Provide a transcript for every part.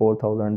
4000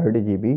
30 GB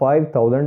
5000